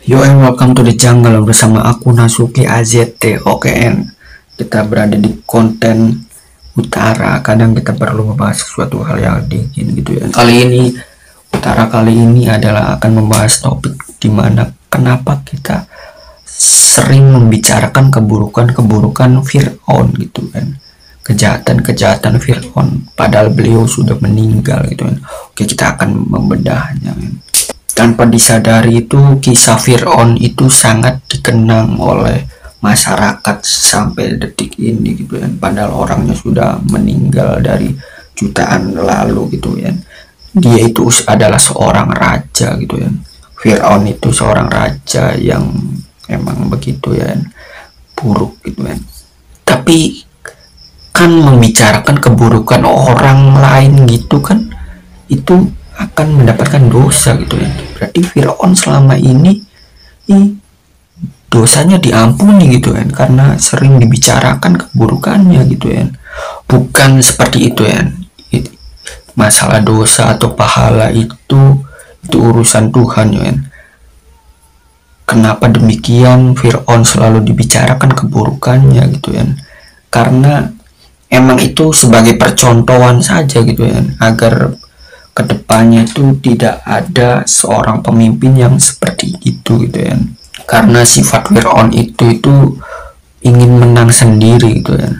Yo and welcome to the jungle bersama aku Nasuki AZT OKN. Kita berada di konten utara. Kadang kita perlu membahas sesuatu hal yang dingin gitu ya. Kali ini adalah akan membahas topik dimana kenapa kita sering membicarakan keburukan-keburukan Fir'aun gitu kan. Kejahatan-kejahatan Fir'aun padahal beliau sudah meninggal gitu kan. Oke, kita akan membedahnya kan. Tanpa disadari itu kisah Fir'aun itu sangat dikenang oleh masyarakat sampai detik ini gitu ya. Padahal orangnya sudah meninggal dari jutaan lalu gitu ya. Dia itu adalah seorang raja gitu ya. Fir'aun itu seorang raja yang emang begitu ya, buruk gitu ya. Tapi kan membicarakan keburukan orang lain gitu kan, itu akan mendapatkan dosa gitu ya. Berarti Fir'aun selama ini dosanya diampuni gitu kan, karena sering dibicarakan keburukannya gitu ya. Bukan seperti itu ya. Masalah dosa atau pahala itu urusan Tuhan ya. Kenapa demikian Fir'aun selalu dibicarakan keburukannya gitu ya? Karena emang itu sebagai percontohan saja gitu ya, agar kedepannya itu tidak ada seorang pemimpin yang seperti itu gitu ya. Karena sifat Fir'aun itu ingin menang sendiri gitu ya.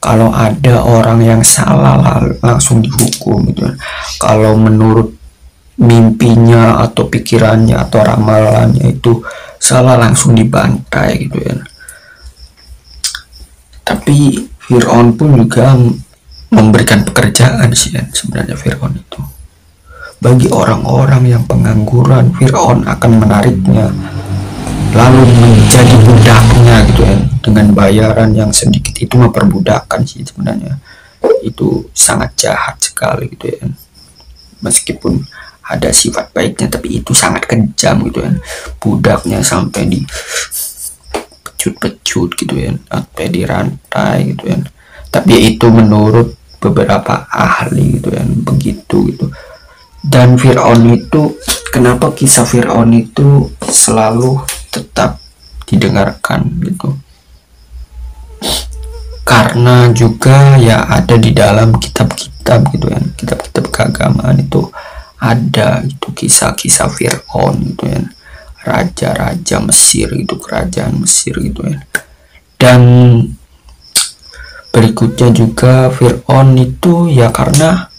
Kalau ada orang yang salah langsung dihukum gitu ya. Kalau menurut mimpinya atau pikirannya atau ramalannya itu salah, langsung dibantai gitu ya. Tapi Fir'aun pun juga memberikan pekerjaan sih ya, sebenarnya Fir'aun itu. Bagi orang-orang yang pengangguran, Fir'aun akan menariknya lalu menjadi budaknya gitu ya, dengan bayaran yang sedikit. Itu memperbudakan sih sebenarnya. Itu sangat jahat sekali gitu ya. Meskipun ada sifat baiknya, tapi itu sangat kejam gitu ya. Budaknya sampai di pecut-pecut gitu ya, sampai dirantai gitu ya. Tapi itu menurut beberapa ahli gitu ya, begitu gitu. Dan Fir'aun itu, kenapa kisah Fir'aun itu selalu tetap didengarkan gitu, karena juga ya ada di dalam kitab-kitab gitu ya, kitab-kitab keagamaan itu ada itu kisah-kisah Fir'aun gitu ya, raja-raja Mesir itu, kerajaan Mesir gitu ya. Dan berikutnya juga Fir'aun itu ya karena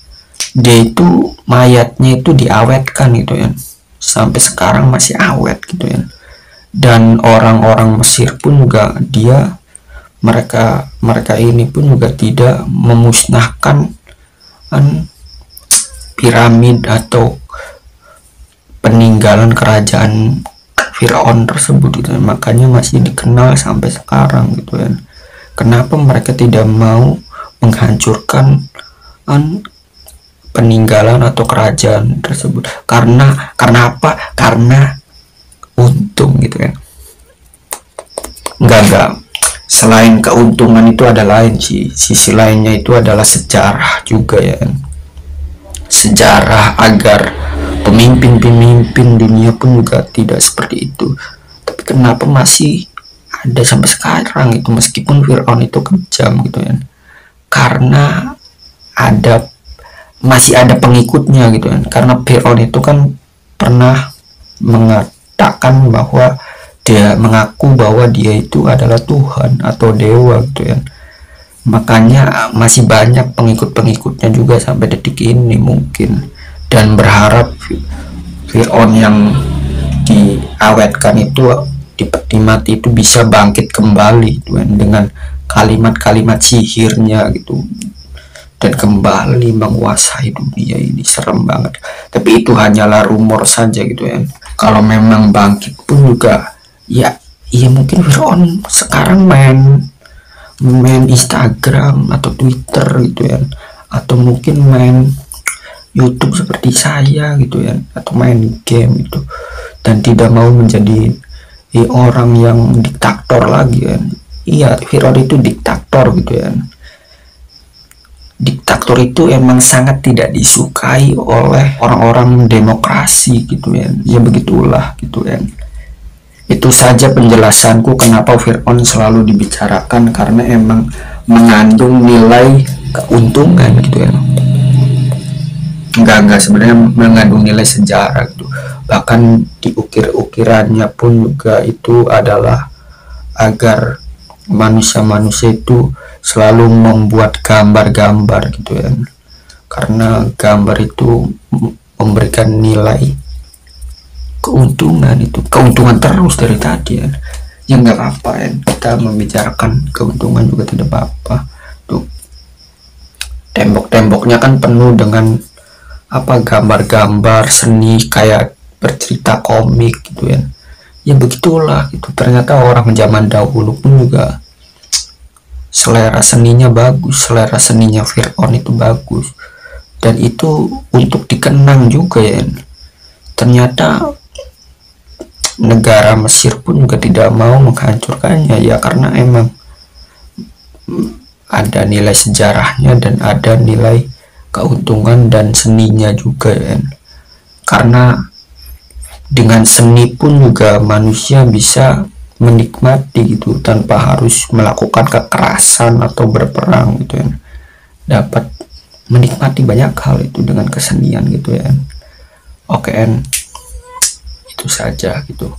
dia itu mayatnya itu diawetkan gitu ya, sampai sekarang masih awet gitu ya. Dan orang-orang Mesir pun juga mereka ini pun juga tidak memusnahkan piramid atau peninggalan kerajaan Fir'aun tersebut gitu. Makanya masih dikenal sampai sekarang gitu ya. Kenapa mereka tidak mau menghancurkan peninggalan atau kerajaan tersebut? Karena apa? Karena untung gitu ya. Enggak. Selain keuntungan itu ada lain sih. Sisi lainnya itu adalah sejarah juga ya. Sejarah agar pemimpin-pemimpin dunia pun juga tidak seperti itu. Tapi kenapa masih ada sampai sekarang itu, meskipun Fir'aun itu kejam gitu ya. Karena masih ada pengikutnya gitu kan. Karena Fir'aun itu kan pernah mengatakan bahwa dia mengaku bahwa dia itu adalah Tuhan atau dewa gitu ya. Makanya masih banyak pengikut-pengikutnya juga sampai detik ini mungkin, dan berharap Fir'aun yang diawetkan itu di peti mati itu bisa bangkit kembali gitu kan, dengan kalimat-kalimat sihirnya gitu, dan kembali menguasai dunia ini. Serem banget. Tapi itu hanyalah rumor saja gitu ya. Kalau memang bangkit pun juga ya mungkin Fir'aun sekarang main Instagram atau Twitter gitu ya, atau mungkin main YouTube seperti saya gitu ya, atau main game gitu, dan tidak mau menjadi orang yang diktator lagi kan. Iya, Fir'aun itu diktator gitu ya. Diktator itu emang sangat tidak disukai oleh orang-orang demokrasi gitu ya. Ya begitulah gitu ya. Itu saja penjelasanku kenapa Fir'aun selalu dibicarakan, karena emang mengandung nilai keuntungan gitu ya. Enggak sebenarnya mengandung nilai sejarah gitu. Bahkan di ukir-ukirannya pun juga itu adalah agar manusia-manusia itu selalu membuat gambar-gambar gitu ya, karena gambar itu memberikan nilai keuntungan, itu keuntungan terus dari tadi ya nggak apa-apa ya, kita membicarakan keuntungan juga tidak apa-apa. Tuh tembok-temboknya kan penuh dengan apa, gambar-gambar seni kayak bercerita komik gitu ya. Ya begitulah gitu, ternyata orang zaman dahulu pun juga selera seninya bagus, selera seninya Fir'aun itu bagus, dan itu untuk dikenang juga ya. Ternyata negara Mesir pun juga tidak mau menghancurkannya ya, karena emang ada nilai sejarahnya dan ada nilai keuntungan dan seninya juga ya. Karena dengan seni pun juga manusia bisa menikmati gitu tanpa harus melakukan kekerasan atau berperang gitu ya, dapat menikmati banyak hal itu dengan kesenian gitu ya. Oke, itu saja gitu.